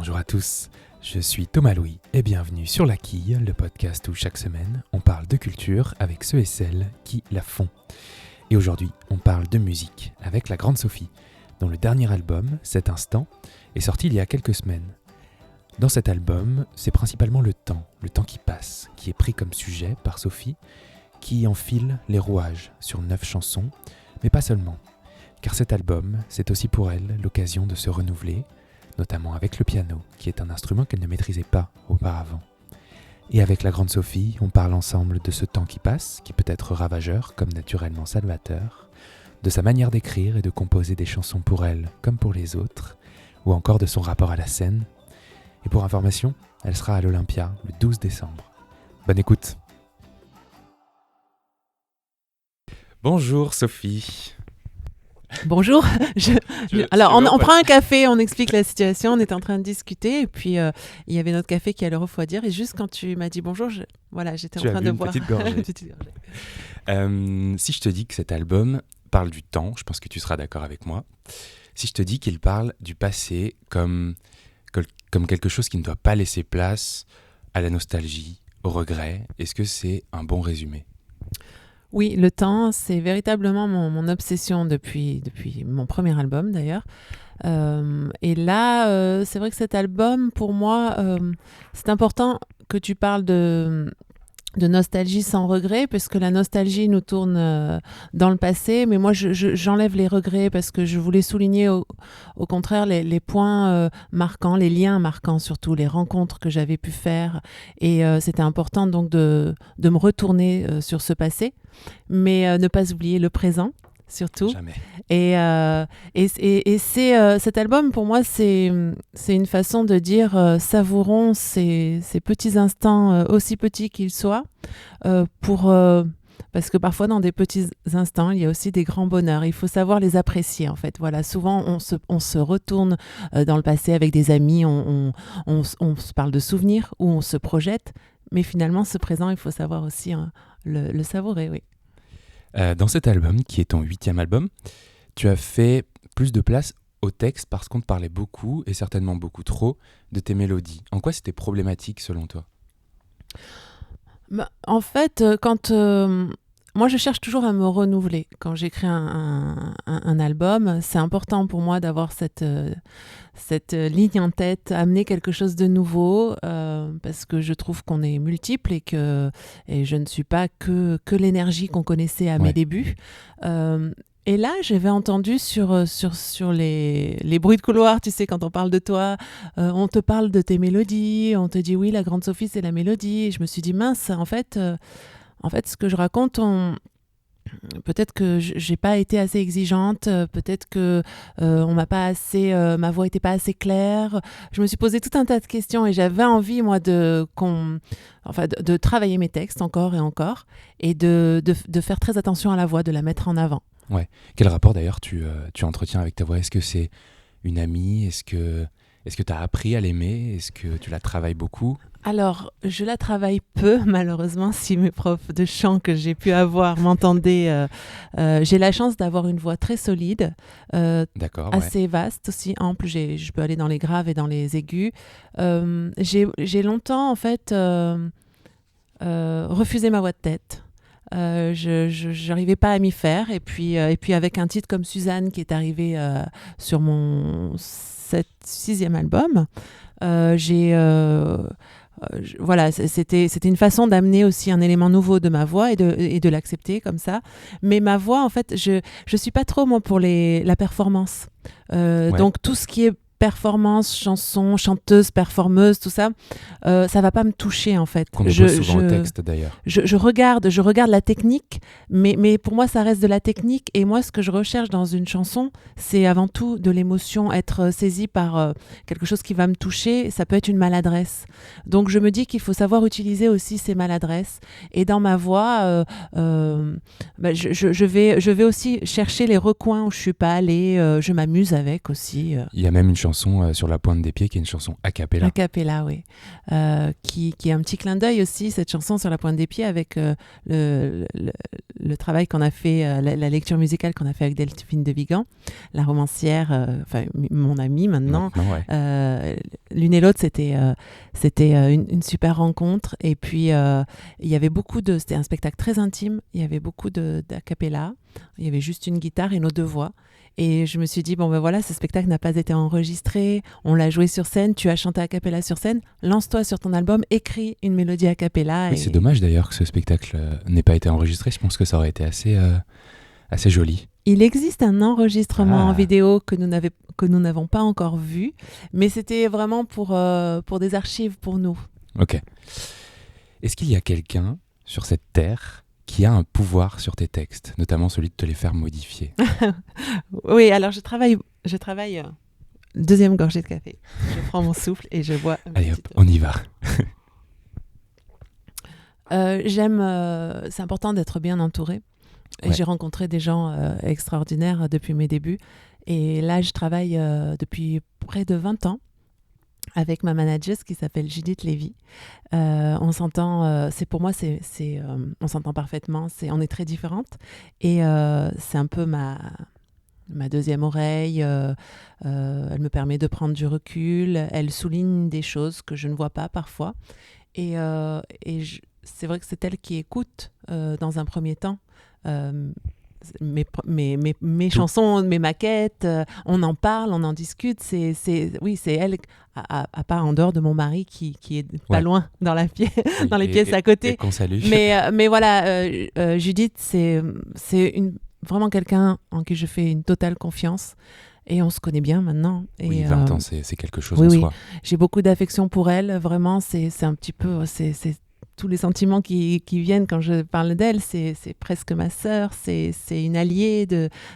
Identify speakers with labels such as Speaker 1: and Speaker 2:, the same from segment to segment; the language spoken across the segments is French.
Speaker 1: Bonjour à tous, je suis Thomas Louis et bienvenue sur La Quille, le podcast où chaque semaine on parle de culture avec ceux et celles qui la font. Et aujourd'hui, on parle de musique avec la grande Sophie, dont le dernier album, Cet Instant, est sorti il y a quelques semaines. Dans cet album, c'est principalement le temps qui passe, qui est pris comme sujet par Sophie, qui enfile les rouages sur 9 chansons, mais pas seulement. Car cet album, c'est aussi pour elle l'occasion de se renouveler, notamment avec le piano, qui est un instrument qu'elle ne maîtrisait pas auparavant. Et avec la grande Sophie, on parle ensemble de ce temps qui passe, qui peut être ravageur comme naturellement salvateur, de sa manière d'écrire et de composer des chansons pour elle comme pour les autres, ou encore de son rapport à la scène. Et pour information, elle sera à l'Olympia le 12 décembre. Bonne écoute. Bonjour Sophie.
Speaker 2: Bonjour. Alors, on prend un café, on explique la situation, on est en train de discuter, et puis il y avait notre café qui allait refroidir, et juste quand tu m'as dit bonjour, j'étais en train de boire.
Speaker 1: Petite gorgée. Si je te dis que cet album parle du temps, je pense que tu seras d'accord avec moi. Si je te dis qu'il parle du passé comme quelque chose qui ne doit pas laisser place à la nostalgie, au regret, est-ce que c'est un bon résumé ?
Speaker 2: Oui, le temps, c'est véritablement mon obsession depuis mon premier album d'ailleurs. Et là, c'est vrai que cet album, pour moi, c'est important que tu parles de nostalgie sans regret, parce que la nostalgie nous tourne dans le passé, mais moi j'enlève les regrets parce que je voulais souligner au contraire les points marquants, les liens marquants surtout, les rencontres que j'avais pu faire, et c'était important donc de me retourner sur ce passé, mais ne pas oublier le présent surtout.
Speaker 1: Jamais.
Speaker 2: Et cet album, pour moi, c'est une façon de dire savourons ces petits instants, aussi petits qu'ils soient, parce que parfois, dans des petits instants, il y a aussi des grands bonheurs. Il faut savoir les apprécier, en fait. Voilà, souvent, on se retourne dans le passé avec des amis, on se parle de souvenirs ou on se projette, mais finalement, ce présent, il faut savoir aussi le savourer, oui.
Speaker 1: Dans cet album, qui est ton 8e album, tu as fait plus de place au texte parce qu'on te parlait beaucoup, et certainement beaucoup trop, de tes mélodies. En quoi c'était problématique selon toi ?
Speaker 2: En fait, moi je cherche toujours à me renouveler. Quand j'écris un album, c'est important pour moi d'avoir cette ligne en tête, amener quelque chose de nouveau, parce que je trouve qu'on est multiples et je ne suis pas que l'énergie qu'on connaissait à mes débuts. Et là, j'avais entendu sur les bruits de couloir, tu sais, quand on parle de toi, on te parle de tes mélodies, on te dit oui, la grande Sophie, c'est la mélodie. Et je me suis dit mince, en fait, ce que je raconte, peut-être que j'ai pas été assez exigeante, peut-être que on m'a pas assez, ma voix était pas assez claire. Je me suis posé tout un tas de questions et j'avais envie moi de travailler mes textes encore et encore, et de faire très attention à la voix, de la mettre en avant.
Speaker 1: Ouais. Quel rapport d'ailleurs tu entretiens avec ta voix ? Est-ce que c'est une amie ? Est-ce que tu as appris à l'aimer ? Est-ce que tu la travailles beaucoup ? Alors,
Speaker 2: je la travaille peu, malheureusement. Si mes profs de chant que j'ai pu avoir m'entendaient, j'ai la chance d'avoir une voix très solide, assez vaste aussi, ample. Je peux aller dans les graves et dans les aigus. J'ai longtemps, en fait, refusé ma voix de tête. Je n'arrivais pas à m'y faire, et puis avec un titre comme Suzanne qui est arrivé sur mon 6e album, c'était une façon d'amener aussi un élément nouveau de ma voix et de l'accepter comme ça. Mais ma voix, en fait, je suis pas trop moi pour la performance. Donc tout ce qui est performance, chanson, chanteuse, performeuse, tout ça, ça va pas me toucher en fait.
Speaker 1: Qu'on oppose souvent au texte d'ailleurs.
Speaker 2: Je regarde la technique, mais pour moi ça reste de la technique, et moi ce que je recherche dans une chanson, c'est avant tout de l'émotion, être saisie par quelque chose qui va me toucher. Ça peut être une maladresse. Donc je me dis qu'il faut savoir utiliser aussi ces maladresses, et dans ma voix, je vais aussi chercher les recoins où je suis pas allée, je m'amuse avec aussi.
Speaker 1: Il y a même une chanson sur la pointe des pieds qui est une chanson a cappella.
Speaker 2: A cappella, oui. Qui est un petit clin d'œil aussi, cette chanson sur la pointe des pieds, avec le travail qu'on a fait, la lecture musicale qu'on a fait avec Delphine de Vigan, la romancière, mon amie maintenant. l'une et l'autre, c'était une super rencontre. Et puis, il y avait c'était un spectacle très intime. Il y avait beaucoup d'a cappella. Il y avait juste une guitare et nos deux voix. Et je me suis dit, bon ben voilà, ce spectacle n'a pas été enregistré, on l'a joué sur scène, tu as chanté a cappella sur scène, lance-toi sur ton album, écris une mélodie a cappella.
Speaker 1: Oui, c'est dommage d'ailleurs que ce spectacle n'ait pas été enregistré, je pense que ça aurait été assez joli.
Speaker 2: Il existe un enregistrement en vidéo que nous n'avons pas encore vu, mais c'était vraiment pour des archives pour nous.
Speaker 1: Ok. Est-ce qu'il y a quelqu'un sur cette terre qui a un pouvoir sur tes textes, notamment celui de te les faire modifier?
Speaker 2: Oui, alors je travaille deuxième gorgée de café. Je prends mon souffle et je bois.
Speaker 1: Allez hop, on y va.
Speaker 2: C'est important d'être bien entouré. Et j'ai rencontré des gens extraordinaires depuis mes débuts. Et là, je travaille depuis près de 20 ans avec ma manageuse qui s'appelle Judith Lévy. On s'entend, on s'entend parfaitement. On est très différentes. Et c'est un peu ma deuxième oreille. Elle me permet de prendre du recul. Elle souligne des choses que je ne vois pas parfois. Et c'est vrai que c'est elle qui écoute dans un premier temps mes chansons, mes maquettes, on en parle, on en discute. C'est elle, à part en dehors de mon mari qui est pas loin dans dans les pièces à côté.
Speaker 1: Et qu'on salue.
Speaker 2: Mais voilà, Judith, c'est vraiment quelqu'un en qui je fais une totale confiance. Et on se connaît bien maintenant.
Speaker 1: Oui, 20 ans, c'est quelque chose en soi.
Speaker 2: J'ai beaucoup d'affection pour elle. Vraiment, c'est un petit peu... C'est tous les sentiments qui viennent quand je parle d'elle. C'est presque ma sœur. C'est une alliée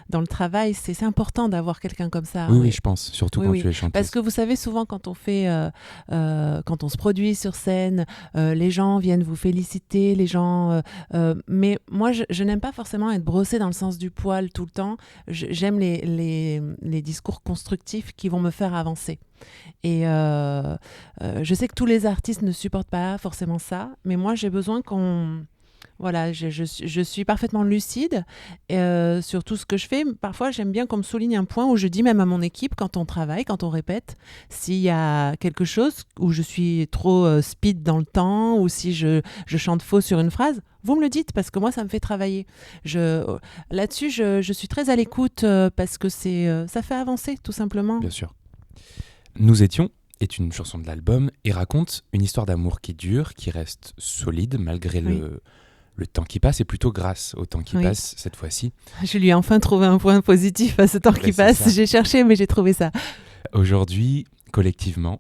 Speaker 2: dans le travail. C'est important d'avoir quelqu'un comme ça.
Speaker 1: Oui, je pense. Surtout quand tu es chanteuse.
Speaker 2: Parce que vous savez, souvent, quand on se produit sur scène, les gens viennent vous féliciter. Mais moi, je n'aime pas forcément être brossée dans le sens du poil tout le temps. J'aime les discours constructifs qui vont me faire avancer. Et je sais que tous les artistes ne supportent pas forcément ça, mais moi j'ai besoin qu'on... Voilà, je suis parfaitement lucide sur tout ce que je fais. Parfois, j'aime bien qu'on me souligne un point où je dis même à mon équipe, quand on travaille, quand on répète, s'il y a quelque chose où je suis trop speed dans le temps ou si je chante faux sur une phrase, vous me le dites parce que moi, ça me fait travailler. Là-dessus, je suis très à l'écoute parce que ça fait avancer, tout simplement.
Speaker 1: Bien sûr. Nous étions est une chanson de l'album et raconte une histoire d'amour qui dure, qui reste solide malgré le temps qui passe et plutôt grâce au temps qui passe cette fois-ci.
Speaker 2: Je lui ai enfin trouvé un point positif à ce temps qui passe. J'ai cherché mais j'ai trouvé ça.
Speaker 1: Aujourd'hui, collectivement,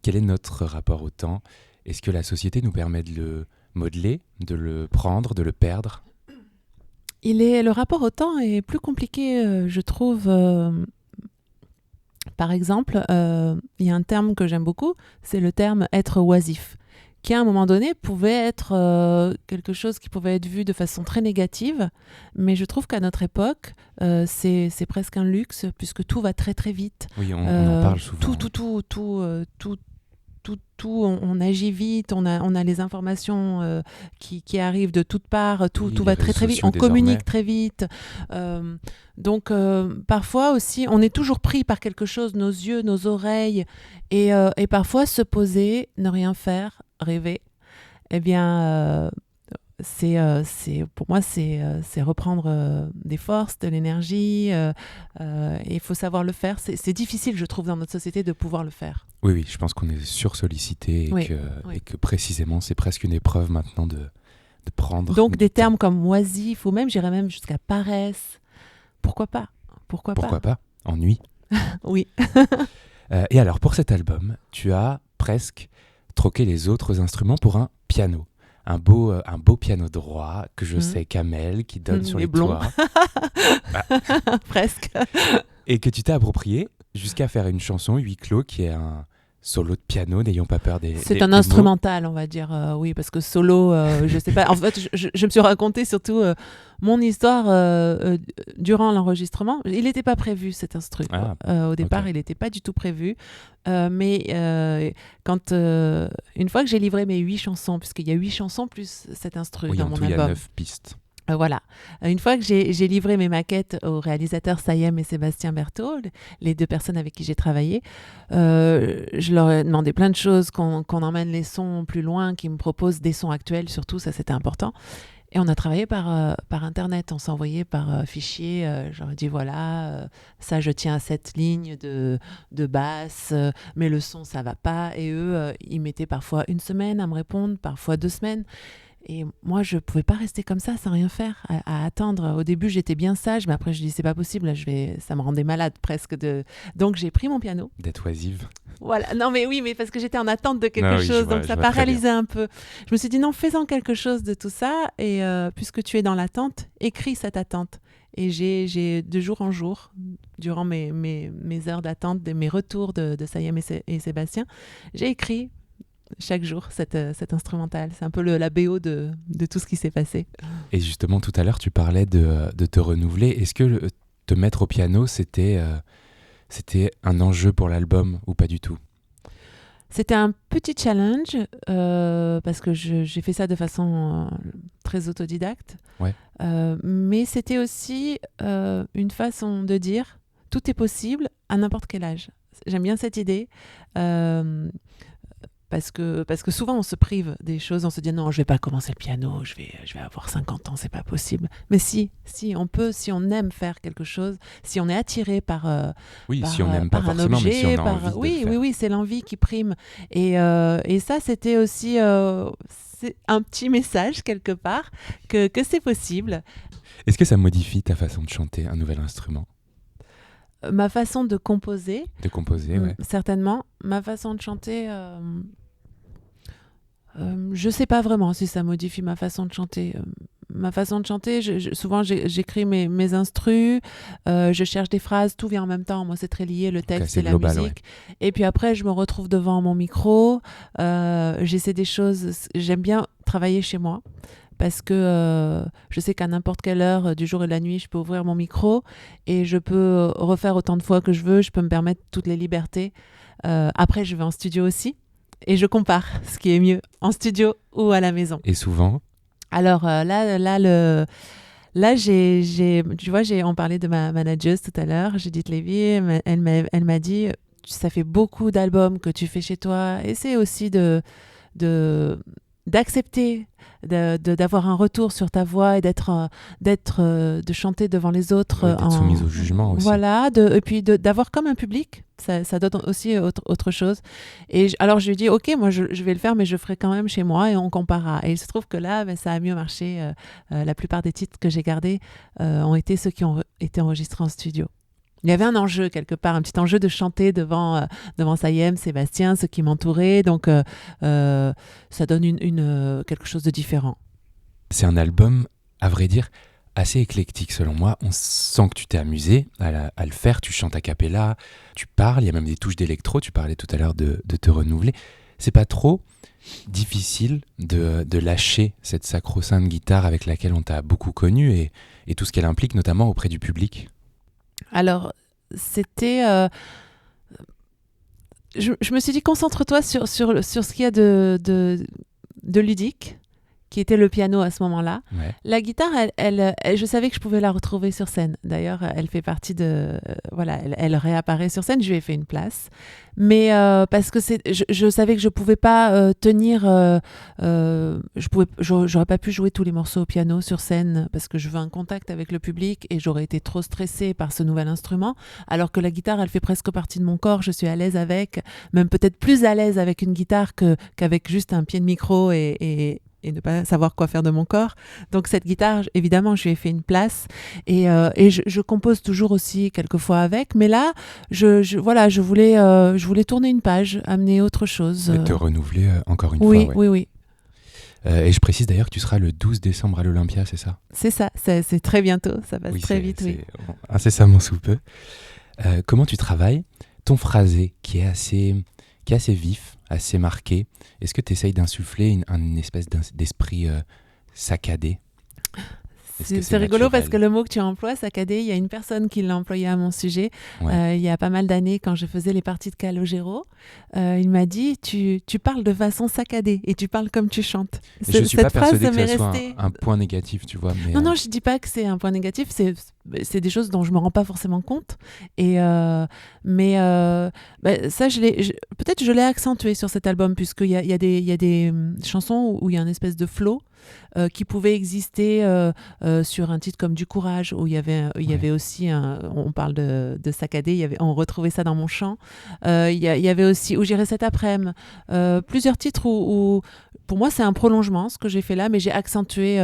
Speaker 1: quel est notre rapport au temps? Est-ce que la société nous permet de le modeler, de le prendre, de le perdre?
Speaker 2: Le rapport au temps est plus compliqué, je trouve. Par exemple, il y a un terme que j'aime beaucoup, c'est le terme être oisif, qui à un moment donné pouvait être quelque chose qui pouvait être vu de façon très négative, mais je trouve qu'à notre époque, c'est presque un luxe, puisque tout va très très vite.
Speaker 1: Oui, on en parle souvent.
Speaker 2: On agit vite, on a les informations qui arrivent de toutes parts, tout va très très vite, on communique très vite. Donc parfois aussi, on est toujours pris par quelque chose, nos yeux, nos oreilles, et parfois se poser, ne rien faire, rêver, eh bien, pour moi, c'est reprendre des forces, de l'énergie, et il faut savoir le faire. C'est difficile, je trouve, dans notre société de pouvoir le faire.
Speaker 1: Oui, je pense qu'on est sursollicité et que précisément, c'est presque une épreuve maintenant de prendre...
Speaker 2: Donc, des termes comme oisif, ou même, j'irais même jusqu'à paresse. Pourquoi pas? Pourquoi
Speaker 1: pas? Ennui.
Speaker 2: Oui.
Speaker 1: Et alors, pour cet album, tu as presque troqué les autres instruments pour un piano. Un beau piano droit que je sais Kamel qui donne sur les toits.
Speaker 2: Presque.
Speaker 1: Et que tu t'es approprié jusqu'à faire une chanson huis clos qui est un solo de piano, n'ayons pas peur des
Speaker 2: C'est un instrumental, on va dire, oui, parce que solo, je sais pas. En fait, je me suis raconté surtout mon histoire durant l'enregistrement. Il n'était pas prévu, cet instru. Au départ, il n'était pas du tout prévu. Mais une fois que j'ai livré mes 8 chansons, puisqu'il y a 8 chansons plus cet instru dans mon album.
Speaker 1: Il y a 9 pistes.
Speaker 2: Voilà. Une fois que j'ai livré mes maquettes aux réalisateurs Sayem et Sébastien Berthaud, les deux personnes avec qui j'ai travaillé, je leur ai demandé plein de choses, qu'on emmène les sons plus loin, qu'ils me proposent des sons actuels, surtout, ça c'était important. Et on a travaillé par Internet, on s'envoyait par fichier. J'aurais dit voilà, ça je tiens à cette ligne de basse, mais le son ça va pas. Et eux, ils mettaient parfois une semaine à me répondre, parfois 2 semaines. Et moi, je pouvais pas rester comme ça, sans rien faire, à attendre. Au début, j'étais bien sage, mais après, je dis c'est pas possible. Là, ça me rendait malade presque Donc, j'ai pris mon piano.
Speaker 1: D'être oisive.
Speaker 2: Voilà. Non, mais oui, mais parce que j'étais en attente de quelque
Speaker 1: Non, oui,
Speaker 2: chose, donc ça paralysait un peu. Je me suis dit non, fais-en quelque chose de tout ça. Et puisque tu es dans l'attente, écris cette attente. Et j'ai de jour en jour, durant mes heures d'attente, mes retours de Sayem et Sébastien, j'ai écrit chaque jour cet instrumental. C'est un peu la BO de tout ce qui s'est passé.
Speaker 1: Et justement, tout à l'heure, tu parlais de te renouveler. Est-ce que te mettre au piano, c'était un enjeu pour l'album ou pas du tout ?
Speaker 2: C'était un petit challenge parce que j'ai fait ça de façon très autodidacte.
Speaker 1: Ouais.
Speaker 2: Mais c'était aussi une façon de dire tout est possible à n'importe quel âge. J'aime bien cette idée. Parce que souvent on se prive des choses, on se dit non, je vais pas commencer le piano, je vais avoir 50 ans, c'est pas possible. Mais si on peut, si on aime faire quelque chose, si on est attiré par
Speaker 1: si on n'aime pas forcément,
Speaker 2: objet,
Speaker 1: mais si on a envie de le faire.
Speaker 2: Oui, c'est l'envie qui prime. Et ça, c'était aussi c'est un petit message quelque part que c'est possible.
Speaker 1: Est-ce que ça modifie ta façon de chanter un nouvel instrument ?
Speaker 2: Ma façon de composer.
Speaker 1: De composer, ouais.
Speaker 2: Certainement. Ma façon de chanter. Je sais pas vraiment si ça modifie ma façon de chanter. Ma façon de chanter, souvent j'écris mes instrus, je cherche des phrases, tout vient en même temps. Moi, c'est très lié, le texte et la musique. Ouais. Et puis après, je me retrouve devant mon micro. J'essaie des choses. J'aime bien travailler chez moi parce que je sais qu'à n'importe quelle heure du jour et de la nuit, je peux ouvrir mon micro et je peux refaire autant de fois que je veux. Je peux me permettre toutes les libertés. Après, je vais en studio aussi. Et je compare ce qui est mieux en studio ou à la maison.
Speaker 1: Et souvent ?
Speaker 2: Alors là, tu vois, on parlait de ma manageuse tout à l'heure, Judith Lévy, elle m'a dit, ça fait beaucoup d'albums que tu fais chez toi, essaie aussi d'accepter d'avoir un retour sur ta voix et de chanter devant les autres.
Speaker 1: D'être soumise au jugement aussi.
Speaker 2: Voilà, et puis d'avoir comme un public, ça donne aussi autre chose. Et alors je lui ai dit, ok, moi je vais le faire, mais je ferai quand même chez moi et on comparera. Et il se trouve que là, ça a mieux marché. La plupart des titres que j'ai gardés ont été ceux qui ont été enregistrés en studio. Il y avait un enjeu quelque part, un petit enjeu de chanter devant Sayem, Sébastien, ceux qui m'entouraient. Donc, ça donne quelque chose de différent.
Speaker 1: C'est un album, à vrai dire, assez éclectique selon moi. On sent que tu t'es amusé à le faire. Tu chantes a cappella, tu parles. Il y a même des touches d'électro. Tu parlais tout à l'heure de te renouveler. C'est pas trop difficile de lâcher cette sacro-sainte guitare avec laquelle on t'a beaucoup connu et tout ce qu'elle implique, notamment auprès du public ?
Speaker 2: Alors, c'était... je me suis dit, concentre-toi sur ce qu'il y a de ludique, qui était le piano à ce moment-là.
Speaker 1: Ouais.
Speaker 2: La guitare, je savais que je pouvais la retrouver sur scène. D'ailleurs, elle fait partie de... voilà, elle réapparaît sur scène. Je lui ai fait une place. Mais parce que je savais que je ne pouvais pas tenir... j'aurais pas pu jouer tous les morceaux au piano sur scène parce que je veux un contact avec le public et j'aurais été trop stressée par ce nouvel instrument. Alors que la guitare, elle fait presque partie de mon corps. Je suis à l'aise avec, même peut-être plus à l'aise avec une guitare qu'avec juste un pied de micro et ne pas savoir quoi faire de mon corps. Donc cette guitare, évidemment, je lui ai fait une place et je compose toujours aussi quelquefois avec. Mais là, je voulais tourner une page, amener autre chose.
Speaker 1: Te renouveler encore une fois.
Speaker 2: Ouais. Oui.
Speaker 1: Et je précise d'ailleurs que tu seras le 12 décembre à l'Olympia, c'est ça ?
Speaker 2: C'est ça, c'est très bientôt, ça passe très vite.
Speaker 1: C'est incessamment sous peu. Comment tu travailles ton phrasé qui est assez vif, assez marqué? Est-ce que tu essayes d'insuffler une espèce d'esprit saccadé?
Speaker 2: C'est rigolo parce que le mot que tu emploies, saccadé, il y a une personne qui l'a employé à mon sujet. Il y a pas mal d'années, quand je faisais les parties de Calogero, il m'a dit tu parles de façon saccadée et tu parles comme tu chantes.
Speaker 1: Je ne suis pas persuadée que ça soit un point négatif, tu vois. Mais
Speaker 2: non, je ne dis pas que c'est un point négatif, c'est des choses dont je ne me rends pas forcément compte. Et, ça, peut-être je l'ai accentué sur cet album, puisqu'il y a des chansons où il y a une espèce de flow qui pouvait exister sur un titre comme Du Courage, où il y avait aussi, on parle de saccadé, on retrouvait ça dans mon chant. Il y avait aussi Où j'irai cet après-midi, plusieurs titres où pour moi c'est un prolongement ce que j'ai fait là, mais j'ai accentué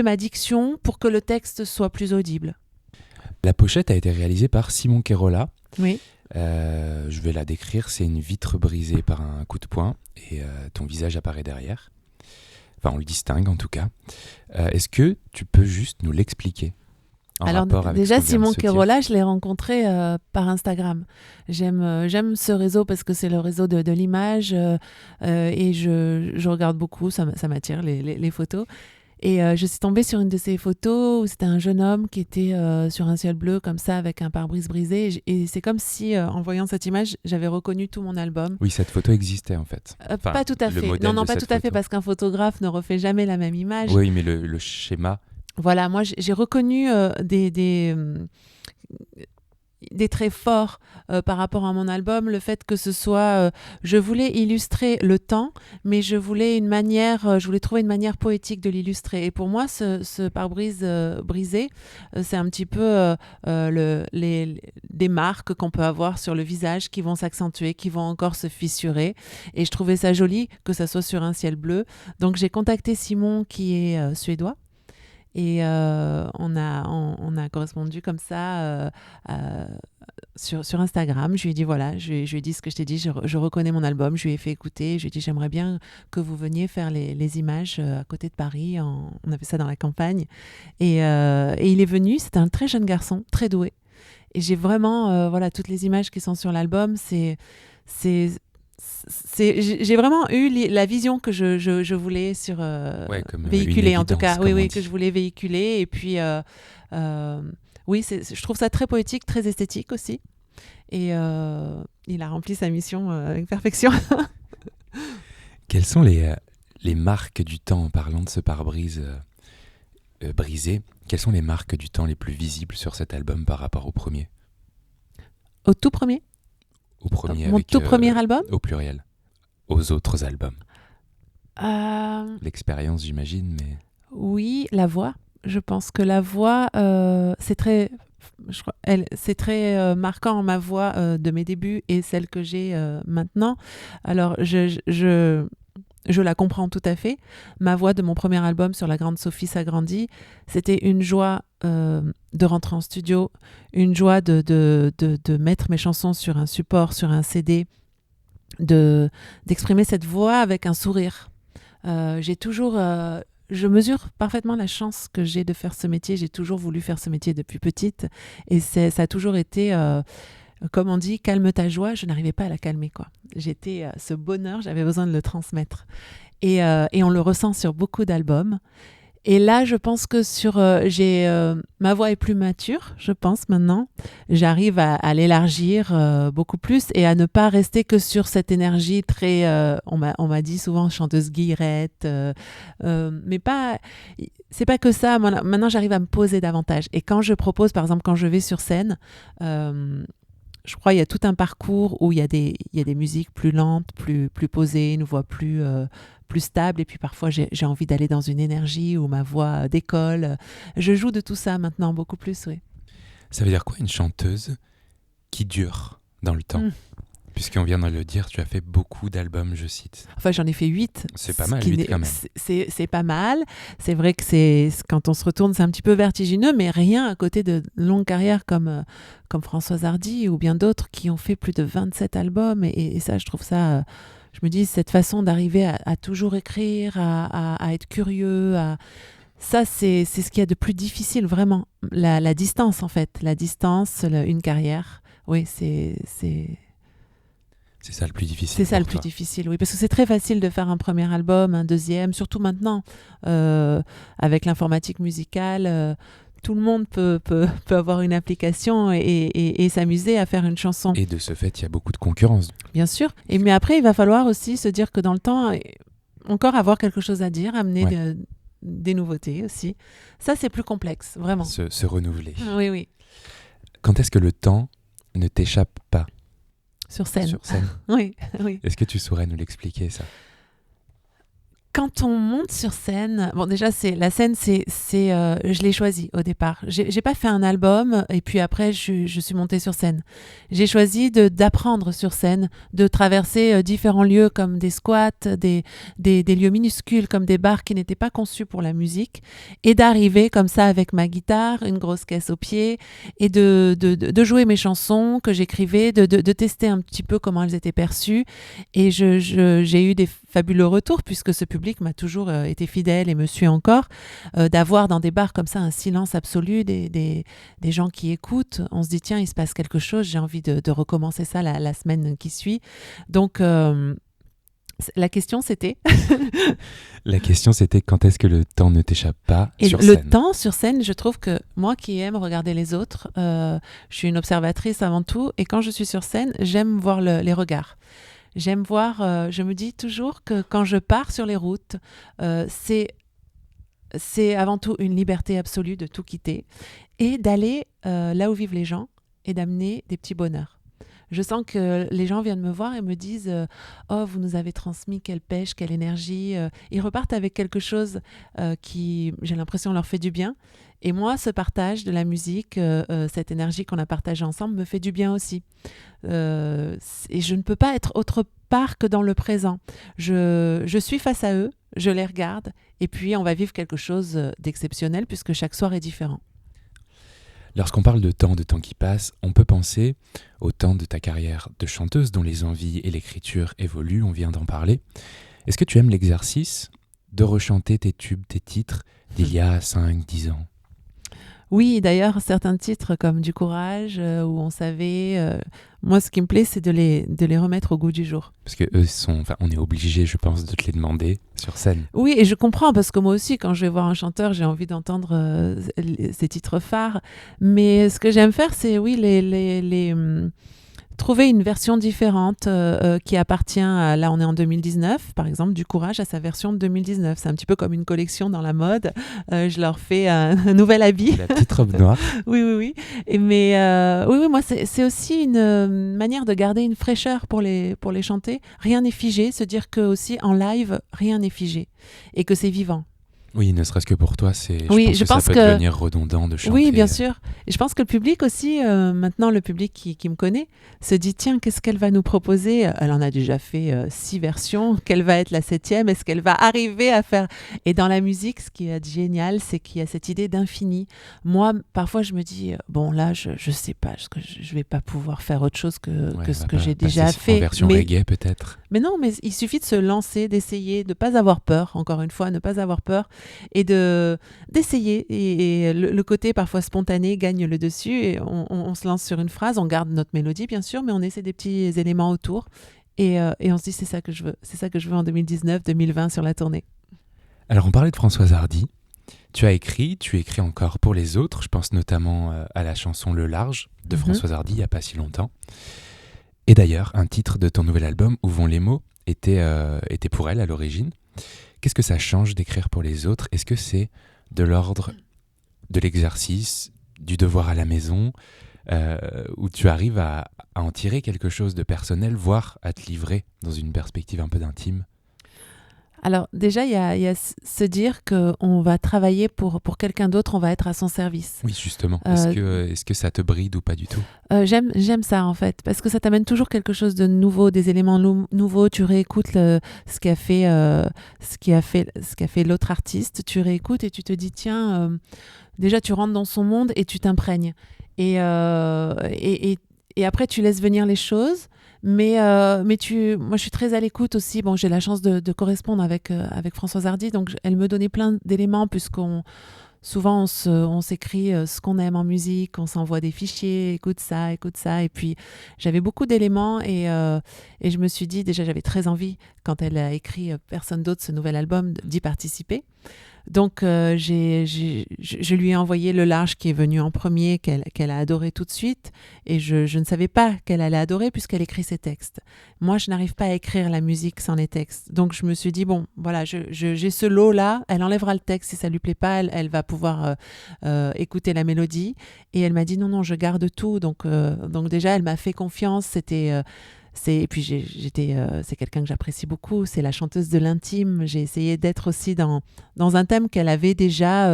Speaker 2: ma diction pour que le texte soit plus audible.
Speaker 1: La pochette a été réalisée par Simon Kérola.
Speaker 2: Oui.
Speaker 1: Je vais la décrire, c'est une vitre brisée par un coup de poing et ton visage apparaît derrière. Enfin, on le distingue en tout cas. Est-ce que tu peux juste nous l'expliquer
Speaker 2: Alors déjà, Simon Kérola, je l'ai rencontré par Instagram. J'aime ce réseau parce que c'est le réseau de l'image et je regarde beaucoup, ça m'attire les photos. Et je suis tombée sur une de ces photos où c'était un jeune homme qui était sur un ciel bleu comme ça avec un pare-brise brisé. Et c'est comme si, en voyant cette image, j'avais reconnu tout mon album.
Speaker 1: Oui, cette photo existait en fait.
Speaker 2: Pas tout à fait. Non, pas tout à fait parce qu'un photographe ne refait jamais la même image.
Speaker 1: Oui, mais le schéma...
Speaker 2: Voilà, moi j'ai reconnu des traits forts par rapport à mon album, le fait que ce soit je voulais illustrer le temps, mais je voulais trouver une manière poétique de l'illustrer, et pour moi ce pare-brise brisé, c'est un petit peu des marques qu'on peut avoir sur le visage qui vont s'accentuer, qui vont encore se fissurer, et je trouvais ça joli que ça soit sur un ciel bleu. Donc j'ai contacté Simon qui est suédois. Et on a correspondu comme ça sur Instagram. Je lui ai dit voilà, je lui ai dit ce que je t'ai dit, je reconnais mon album, je lui ai fait écouter, je lui ai dit j'aimerais bien que vous veniez faire les images à côté de Paris, on a fait ça dans la campagne. Et il est venu, c'était un très jeune garçon, très doué. Et j'ai vraiment, toutes les images qui sont sur l'album, j'ai vraiment eu la vision que je voulais véhiculer, en tout cas, oui, que je voulais véhiculer. Et puis, je trouve ça très poétique, très esthétique aussi. Et il a rempli sa mission avec perfection.
Speaker 1: Quelles sont les marques du temps, en parlant de ce pare-brise brisé, quelles sont les marques du temps les plus visibles sur cet album par rapport au premier ?
Speaker 2: Au tout premier ?
Speaker 1: Au premier,
Speaker 2: mon tout premier album ?
Speaker 1: Au pluriel. Aux autres albums. L'expérience, j'imagine, mais... Oui,
Speaker 2: la voix. Je pense que la voix, c'est très marquant, ma voix de mes débuts et celle que j'ai maintenant. Alors, je la comprends tout à fait. Ma voix de mon premier album sur La Grande Sophie s'agrandit, c'était une joie de rentrer en studio, une joie de mettre mes chansons sur un support, sur un CD, d'exprimer cette voix avec un sourire. Je mesure parfaitement la chance que j'ai de faire ce métier. J'ai toujours voulu faire ce métier depuis petite. Et ça a toujours été, comme on dit, calme ta joie. Je n'arrivais pas à la calmer, quoi. J'étais ce bonheur, j'avais besoin de le transmettre. Et on le ressent sur beaucoup d'albums. Et là, je pense que ma voix est plus mature, je pense, maintenant. J'arrive à l'élargir beaucoup plus et à ne pas rester que sur cette énergie très... on m'a dit souvent chanteuse guillerette, mais pas... C'est pas que ça. Maintenant, j'arrive à me poser davantage. Et quand je propose, par exemple, quand je vais sur scène... je crois qu'il y a tout un parcours où il y a des musiques plus lentes, plus posées, une voix plus stable. Et puis parfois, j'ai envie d'aller dans une énergie où ma voix décolle. Je joue de tout ça maintenant, beaucoup plus, oui.
Speaker 1: Ça veut dire quoi, une chanteuse qui dure dans le temps ? Puisqu'on vient de le dire, tu as fait beaucoup d'albums, je cite.
Speaker 2: Enfin, j'en ai fait 8.
Speaker 1: C'est pas mal, 8 quand même.
Speaker 2: C'est pas mal. C'est vrai que quand on se retourne, c'est un petit peu vertigineux, mais rien à côté de longues carrières comme Françoise Hardy ou bien d'autres qui ont fait plus de 27 albums. Et ça, je trouve ça... je me dis, cette façon d'arriver à toujours écrire, à être curieux, ça, c'est ce qu'il y a de plus difficile, vraiment. La distance, en fait. La distance, une carrière. Oui, c'est...
Speaker 1: C'est ça le plus difficile.
Speaker 2: C'est ça le
Speaker 1: pour
Speaker 2: plus
Speaker 1: toi.
Speaker 2: difficile, oui, parce que c'est très facile de faire un premier album, un deuxième, surtout maintenant, avec l'informatique musicale. Tout le monde peut avoir une application et s'amuser à faire une chanson,
Speaker 1: Et de ce fait, il y a beaucoup de concurrence.
Speaker 2: bien sûr. Mais après, il va falloir aussi se dire que dans le temps, encore avoir quelque chose à dire, amener
Speaker 1: Ouais.
Speaker 2: des nouveautés aussi. Ça, c'est plus complexe, vraiment.
Speaker 1: Se renouveler.
Speaker 2: Oui, oui,
Speaker 1: Quand est-ce que le temps ne t'échappe pas
Speaker 2: sur scène.
Speaker 1: sur scène?
Speaker 2: Oui, oui.
Speaker 1: Est-ce que tu saurais nous l'expliquer, ça?
Speaker 2: Quand on monte sur scène, bon déjà la scène je l'ai choisie au départ. J'ai pas fait un album et puis après je suis montée sur scène. J'ai choisi d'apprendre sur scène, de traverser différents lieux comme des squats, des lieux minuscules comme des bars qui n'étaient pas conçus pour la musique et d'arriver comme ça avec ma guitare, une grosse caisse au pied et de jouer mes chansons que j'écrivais, de tester un petit peu comment elles étaient perçues et j'ai eu des fabuleux retours puisque ce public m'a toujours été fidèle et me suit encore. D'avoir dans des bars comme ça un silence absolu, des gens qui écoutent, on se dit tiens, il se passe quelque chose, j'ai envie de recommencer ça la semaine qui suit. Donc la question c'était
Speaker 1: La question, c'était quand est-ce que le temps ne t'échappe pas
Speaker 2: et
Speaker 1: sur
Speaker 2: le
Speaker 1: scène?
Speaker 2: temps sur scène, je trouve que moi qui aime regarder les autres, je suis une observatrice avant tout et quand je suis sur scène, j'aime voir les regards. J'aime voir, je me dis toujours que quand je pars sur les routes, c'est avant tout une liberté absolue de tout quitter et d'aller là où vivent les gens et d'amener des petits bonheurs. Je sens que les gens viennent me voir et me disent oh, vous nous avez transmis quelle pêche, quelle énergie. Ils repartent avec quelque chose qui, j'ai l'impression, leur fait du bien. Et moi, ce partage de la musique, cette énergie qu'on a partagée ensemble, me fait du bien aussi. Et je ne peux pas être autre part que dans le présent. Je suis face à eux, je les regarde, et puis on va vivre quelque chose d'exceptionnel puisque chaque soir est différent.
Speaker 1: Lorsqu'on parle de temps qui passe, on peut penser au temps de ta carrière de chanteuse dont les envies et l'écriture évoluent, on vient d'en parler. Est-ce que tu aimes l'exercice de rechanter tes tubes, tes titres d'il y a 5, 10 ans?
Speaker 2: Oui, d'ailleurs, certains titres comme Du courage, où on savait... moi, ce qui me plaît, c'est de les remettre au goût du jour.
Speaker 1: Parce que eux on est obligé, je pense, de te les demander sur scène.
Speaker 2: Oui, et je comprends, parce que moi aussi, quand je vais voir un chanteur, j'ai envie d'entendre ses titres phares. Mais ce que j'aime faire, c'est, oui, trouver une version différente qui appartient à, là on est en 2019 par exemple, Du courage à sa version de 2019, c'est un petit peu comme une collection dans la mode. Je leur fais un nouvel habit.
Speaker 1: La petite robe noire.
Speaker 2: Oui. Mais oui, moi c'est aussi une manière de garder une fraîcheur pour les chanter. Rien n'est figé, se dire que aussi en live rien n'est figé et que c'est vivant.
Speaker 1: Oui, ne serait-ce que pour toi,
Speaker 2: Oui,
Speaker 1: je pense que ça peut devenir redondant de chanter.
Speaker 2: Oui, bien sûr. Et je pense que le public aussi, maintenant le public qui me connaît, se dit tiens, qu'est-ce qu'elle va nous proposer? Elle en a déjà fait 6 versions. Quelle va être la 7e? Est-ce qu'elle va arriver à faire? Et dans la musique, ce qui est génial, c'est qu'il y a cette idée d'infini. Moi, parfois, je me dis bon, là, je sais pas, je vais pas pouvoir faire autre chose que ce que j'ai déjà fait.
Speaker 1: En version reggae, peut-être.
Speaker 2: Mais non, mais il suffit de se lancer, d'essayer, de ne pas avoir peur, encore une fois, ne pas avoir peur, et d'essayer. Et le côté parfois spontané gagne le dessus, et on se lance sur une phrase, on garde notre mélodie, bien sûr, mais on essaie des petits éléments autour, et on se dit, c'est ça que je veux. C'est ça que je veux en 2019, 2020 sur la tournée.
Speaker 1: Alors, on parlait de Françoise Hardy. Tu écris encore pour les autres. Je pense notamment à la chanson Le Large de Françoise Hardy, il n'y a pas si longtemps. Et d'ailleurs, un titre de ton nouvel album, Où vont les mots, était pour elle à l'origine. Qu'est-ce que ça change d'écrire pour les autres? Est-ce que c'est de l'ordre de l'exercice, du devoir à la maison, où tu arrives à en tirer quelque chose de personnel, voire à te livrer dans une perspective un peu d'intime?
Speaker 2: Alors déjà, il y a se dire qu'on va travailler pour quelqu'un d'autre, on va être à son service.
Speaker 1: Oui, justement. Est-ce que ça te bride ou pas du tout?
Speaker 2: J'aime ça en fait, parce que ça t'amène toujours quelque chose de nouveau, des éléments nouveaux. Tu réécoutes ce qu'a fait l'autre artiste, tu réécoutes et tu te dis tiens, déjà tu rentres dans son monde et tu t'imprègnes. Et après tu laisses venir les choses. Mais moi, je suis très à l'écoute aussi. Bon, j'ai la chance de correspondre avec Françoise Hardy, donc elle me donnait plein d'éléments puisqu'on souvent on s'écrit ce qu'on aime en musique, on s'envoie des fichiers, écoute ça, et puis j'avais beaucoup d'éléments et je me suis dit, déjà j'avais très envie, quand elle a écrit Personne d'autre, ce nouvel album, d'y participer. Donc, je lui ai envoyé Le Large qui est venu en premier, qu'elle a adoré tout de suite. Et je ne savais pas qu'elle allait adorer puisqu'elle écrit ses textes. Moi, je n'arrive pas à écrire la musique sans les textes. Donc, je me suis dit, bon, voilà, j'ai ce lot-là. Elle enlèvera le texte si ça ne lui plaît pas. Elle va pouvoir écouter la mélodie. Et elle m'a dit, non, non, je garde tout. Donc déjà, elle m'a fait confiance. Et puis c'est quelqu'un que j'apprécie beaucoup, c'est la chanteuse de l'intime. J'ai essayé d'être aussi dans un thème qu'elle avait déjà,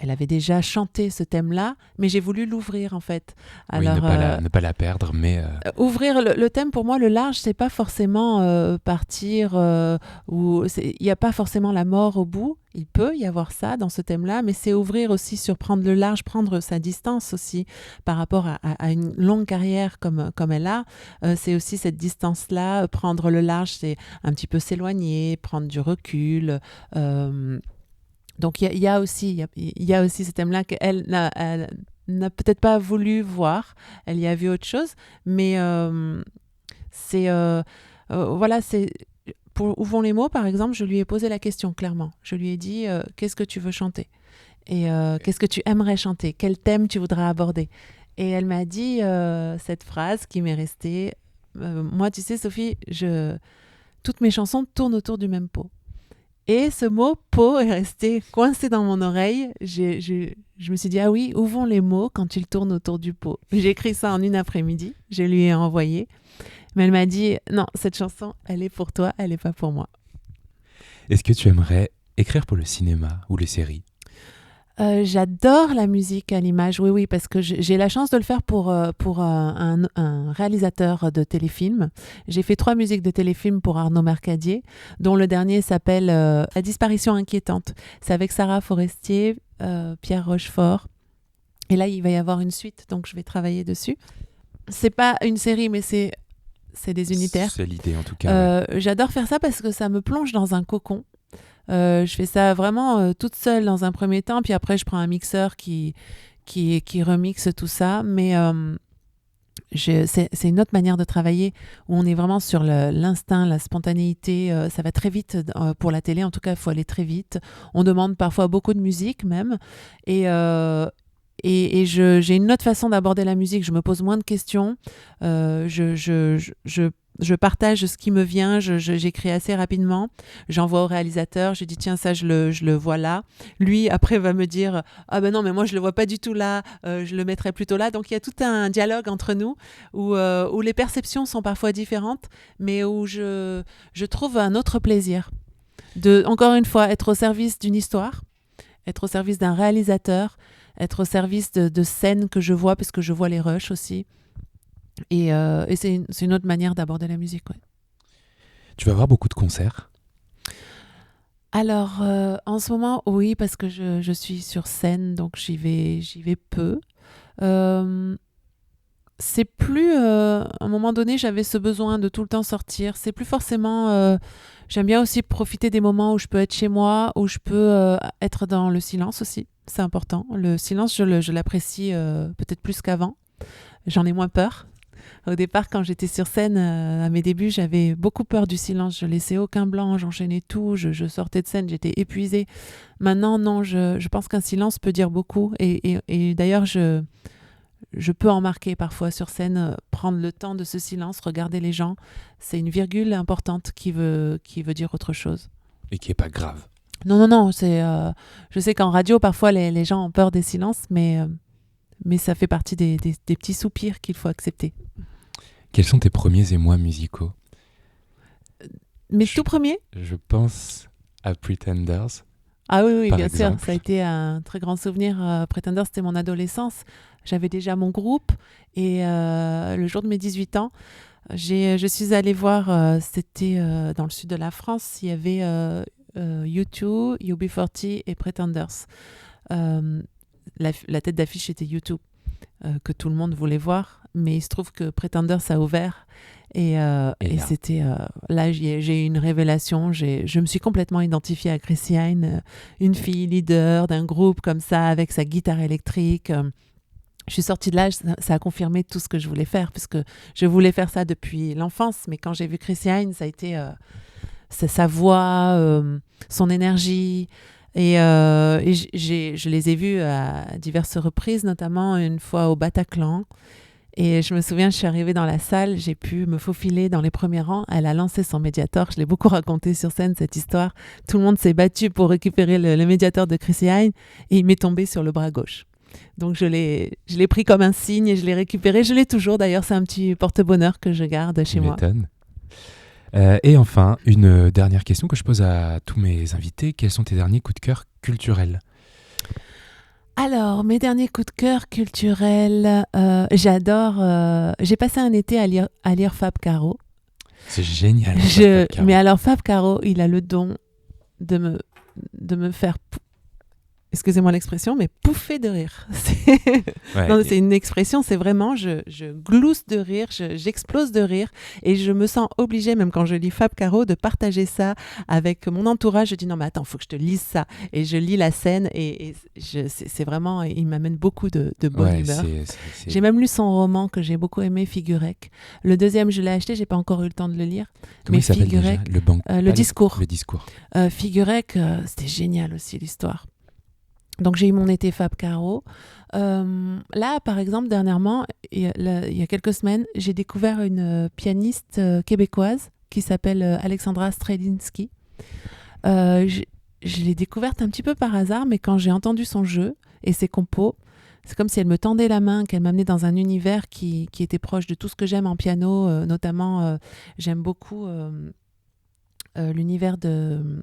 Speaker 2: elle avait déjà chanté ce thème-là, mais j'ai voulu l'ouvrir en fait.
Speaker 1: Alors, oui, ne pas la perdre, mais...
Speaker 2: Ouvrir le thème, pour moi, le large, c'est pas forcément partir, il n'y a pas forcément la mort au bout. Il peut y avoir ça dans ce thème-là, mais c'est ouvrir aussi sur prendre le large, prendre sa distance aussi par rapport à une longue carrière comme elle a. C'est aussi cette distance-là, prendre le large, c'est un petit peu s'éloigner, prendre du recul. Donc il y a aussi ce thème-là qu'elle n'a peut-être pas voulu voir. Elle y a vu autre chose, mais voilà, c'est pour Où vont les mots, par exemple, je lui ai posé la question clairement. Je lui ai dit qu'est-ce que tu veux chanter et qu'est-ce que tu aimerais chanter, quel thème tu voudrais aborder. Et elle m'a dit cette phrase qui m'est restée. Moi, tu sais, Sophie, toutes mes chansons tournent autour du même pot. Et ce mot « pot » est resté coincé dans mon oreille. Je me suis dit, ah oui, où vont les mots quand ils tournent autour du pot? J'ai écrit ça en une après-midi, je lui ai envoyé. Mais elle m'a dit, non, cette chanson, elle est pour toi, elle n'est pas pour moi.
Speaker 1: Est-ce que tu aimerais écrire pour le cinéma ou les séries?
Speaker 2: J'adore la musique à l'image, oui, parce que j'ai la chance de le faire pour un réalisateur de téléfilms. J'ai fait 3 musiques de téléfilms pour Arnaud Mercadier, dont le dernier s'appelle La disparition inquiétante. C'est avec Sarah Forestier, Pierre Rochefort. Et là, il va y avoir une suite, donc je vais travailler dessus. C'est pas une série, mais c'est des unitaires.
Speaker 1: C'est l'idée en tout cas. Ouais.
Speaker 2: J'adore faire ça parce que ça me plonge dans un cocon. Je fais ça vraiment toute seule dans un premier temps, puis après je prends un mixeur qui remixe tout ça, mais c'est une autre manière de travailler où on est vraiment sur l'instinct, la spontanéité, ça va très vite pour la télé, en tout cas il faut aller très vite, on demande parfois beaucoup de musique même, et j'ai une autre façon d'aborder la musique, je me pose moins de questions, je partage ce qui me vient, j'écris assez rapidement, j'envoie au réalisateur, je dis tiens ça je le vois là. Lui après va me dire ah ben non mais moi je le vois pas du tout là, je le mettrais plutôt là. Donc il y a tout un dialogue entre nous où les perceptions sont parfois différentes, mais où je trouve un autre plaisir de, encore une fois, être au service d'une histoire, être au service d'un réalisateur, être au service de scènes que je vois parce que je vois les rushs aussi. Et c'est une autre manière d'aborder la musique. Ouais.
Speaker 1: Tu vas avoir beaucoup de concerts?
Speaker 2: Alors, en ce moment, oui, parce que je suis sur scène, donc j'y vais peu. C'est plus... à un moment donné, j'avais ce besoin de tout le temps sortir. C'est plus forcément... j'aime bien aussi profiter des moments où je peux être chez moi, où je peux être dans le silence aussi. C'est important. Le silence, je l'apprécie peut-être plus qu'avant. J'en ai moins peur. Au départ, quand j'étais sur scène, à mes débuts, j'avais beaucoup peur du silence. Je laissais aucun blanc, j'enchaînais tout, je sortais de scène, j'étais épuisée. Maintenant, non, je pense qu'un silence peut dire beaucoup. Et d'ailleurs, je peux en marquer parfois sur scène, prendre le temps de ce silence, regarder les gens. C'est une virgule importante qui veut dire autre chose.
Speaker 1: Et qui n'est pas grave.
Speaker 2: Non. Je sais qu'en radio, parfois, les gens ont peur des silences, mais ça fait partie des petits soupirs qu'il faut accepter.
Speaker 1: Quels sont tes premiers émois musicaux?
Speaker 2: Mes tout premiers?
Speaker 1: Je pense à Pretenders.
Speaker 2: Ah oui, bien
Speaker 1: exemple.
Speaker 2: sûr. Ça a été un très grand souvenir. Pretenders, c'était mon adolescence. J'avais déjà mon groupe. Et le jour de mes 18 ans, je suis allée voir, c'était dans le sud de la France, il y avait U2, UB40 et Pretenders. La tête d'affiche était U2. Que tout le monde voulait voir. mais il se trouve que Pretenders a ouvert. Et c'était là, j'ai eu une révélation. Je me suis complètement identifiée à Chrissy Hine, une fille leader d'un groupe comme ça, avec sa guitare électrique. Je suis sortie de là, ça a confirmé tout ce que je voulais faire, puisque je voulais faire ça depuis l'enfance. Mais quand j'ai vu Chrissy Hine, ça a été sa voix, son énergie. Et je les ai vus à diverses reprises, notamment une fois au Bataclan. Et je me souviens, je suis arrivée dans la salle, j'ai pu me faufiler dans les premiers rangs. Elle a lancé son médiator. Je l'ai beaucoup raconté sur scène, cette histoire. Tout le monde s'est battu pour récupérer le médiator de Chrissy Hine et il m'est tombé sur le bras gauche. Donc je l'ai pris comme un signe et je l'ai récupéré. Je l'ai toujours d'ailleurs, c'est un petit porte-bonheur que je garde chez moi.
Speaker 1: Et enfin, une dernière question que je pose à tous mes invités. Quels sont tes derniers coups de cœur culturels ?
Speaker 2: Alors, mes derniers coups de cœur culturels, j'adore... j'ai passé un été à lire Fab Caro.
Speaker 1: C'est génial.
Speaker 2: Mais alors, Fab Caro, il a le don de me faire... excusez-moi l'expression, mais pouffer de rire. C'est une expression, c'est vraiment, je glousse de rire, j'explose de rire, et je me sens obligée, même quand je lis Fab Caro, de partager ça avec mon entourage. Je dis non mais attends, faut que je te lise ça, et je lis la scène, et c'est vraiment, il m'amène beaucoup de bonne humeur. J'ai même lu son roman que j'ai beaucoup aimé, Figurec. Le deuxième, je l'ai acheté, j'ai pas encore eu le temps de le lire.
Speaker 1: Comment il s'appelle déjà ?
Speaker 2: Le discours.
Speaker 1: Le discours.
Speaker 2: Figurec, c'était génial aussi l'histoire. Donc, j'ai eu mon été Fab Caro. Là, par exemple, dernièrement, il y a quelques semaines, j'ai découvert une pianiste québécoise qui s'appelle Alexandra Strelinski. Je l'ai découverte un petit peu par hasard, mais quand j'ai entendu son jeu et ses compos, c'est comme si elle me tendait la main, qu'elle m'amenait dans un univers qui était proche de tout ce que j'aime en piano. Notamment, j'aime beaucoup l'univers de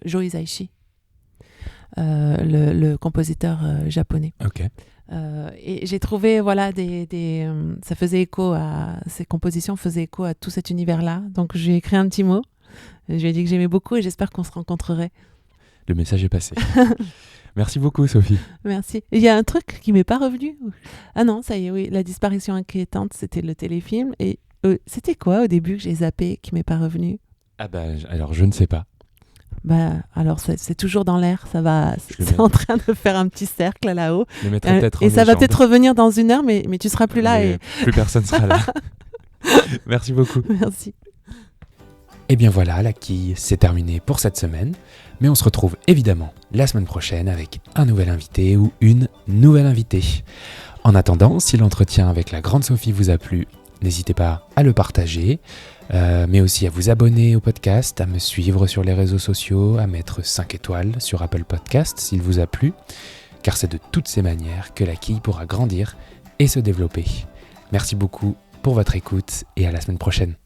Speaker 2: Joe Hisaishi. Le compositeur japonais.
Speaker 1: Ok.
Speaker 2: Et j'ai trouvé, voilà, ça faisait écho ces compositions faisaient écho à tout cet univers-là. Donc, j'ai écrit un petit mot. Je lui ai dit que j'aimais beaucoup et j'espère qu'on se rencontrerait.
Speaker 1: Le message est passé. Merci beaucoup, Sophie.
Speaker 2: Merci. Il y a un truc qui m'est pas revenu. Ah non, ça y est, oui. La disparition inquiétante, c'était le téléfilm. Et c'était quoi au début que j'ai zappé qui m'est pas revenu ?
Speaker 1: Ah bah, alors je ne sais pas.
Speaker 2: Alors c'est toujours dans l'air, ça va, c'est en train de faire un petit cercle là-haut.
Speaker 1: Je le mettrai peut-être en
Speaker 2: et ça
Speaker 1: légende.
Speaker 2: va peut-être revenir dans 1 heure, mais tu seras plus là. Et
Speaker 1: plus personne sera là. Merci beaucoup.
Speaker 2: Merci.
Speaker 1: Et bien voilà, la quille, c'est terminé pour cette semaine. Mais on se retrouve évidemment la semaine prochaine avec un nouvel invité ou une nouvelle invitée. En attendant, si l'entretien avec la grande Sophie vous a plu, n'hésitez pas à le partager. Mais aussi à vous abonner au podcast, à me suivre sur les réseaux sociaux, à mettre 5 étoiles sur Apple Podcast s'il vous a plu, car c'est de toutes ces manières que la quille pourra grandir et se développer. Merci beaucoup pour votre écoute et à la semaine prochaine.